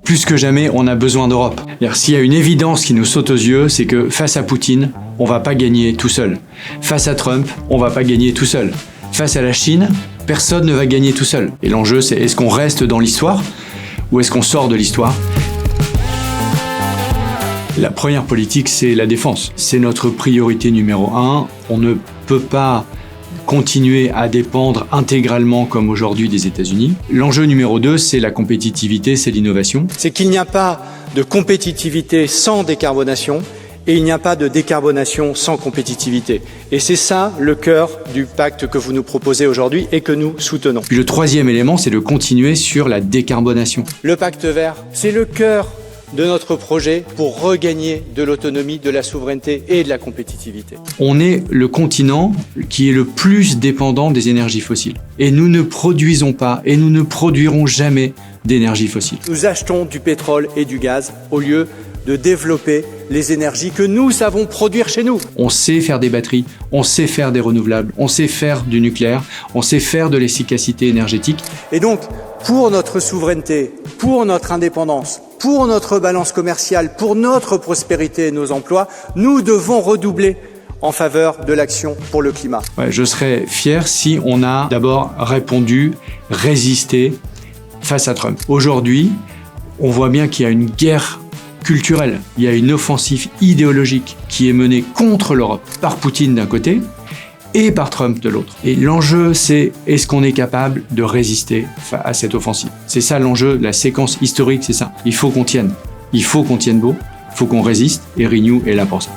Plus que jamais, on a besoin d'Europe. S'il y a une évidence qui nous saute aux yeux, c'est que face à Poutine, on va pas gagner tout seul. Face à Trump, on va pas gagner tout seul. Face à la Chine, personne ne va gagner tout seul. Et l'enjeu, c'est est-ce qu'on reste dans l'histoire ou est-ce qu'on sort de l'histoire ? La première politique, c'est la défense. C'est notre priorité numéro 1. On ne peut pas continuer à dépendre intégralement comme aujourd'hui des États-Unis. L'enjeu numéro 2, c'est la compétitivité, c'est l'innovation. C'est qu'il n'y a pas de compétitivité sans décarbonation et il n'y a pas de décarbonation sans compétitivité. Et c'est ça le cœur du pacte que vous nous proposez aujourd'hui et que nous soutenons. Puis le troisième élément, c'est de continuer sur la décarbonation. Le pacte vert, c'est le cœur de notre projet pour regagner de l'autonomie, de la souveraineté et de la compétitivité. On est le continent qui est le plus dépendant des énergies fossiles. Et nous ne produisons pas et nous ne produirons jamais d'énergie fossile. Nous achetons du pétrole et du gaz au lieu de développer les énergies que nous savons produire chez nous. On sait faire des batteries, on sait faire des renouvelables, on sait faire du nucléaire, on sait faire de l'efficacité énergétique. Et donc, pour notre souveraineté, pour notre indépendance, pour notre balance commerciale, pour notre prospérité et nos emplois, nous devons redoubler en faveur de l'action pour le climat. Je serais fier si on a d'abord répondu, résisté face à Trump. Aujourd'hui, on voit bien qu'il y a une guerre culturelle, il y a une offensive idéologique qui est menée contre l'Europe par Poutine d'un côté et par Trump de l'autre. Et l'enjeu, c'est est-ce qu'on est capable de résister à cette offensive ? C'est ça l'enjeu, la séquence historique, c'est ça. Il faut qu'on tienne. Il faut qu'on tienne beau, il faut qu'on résiste et Renew est là pour ça.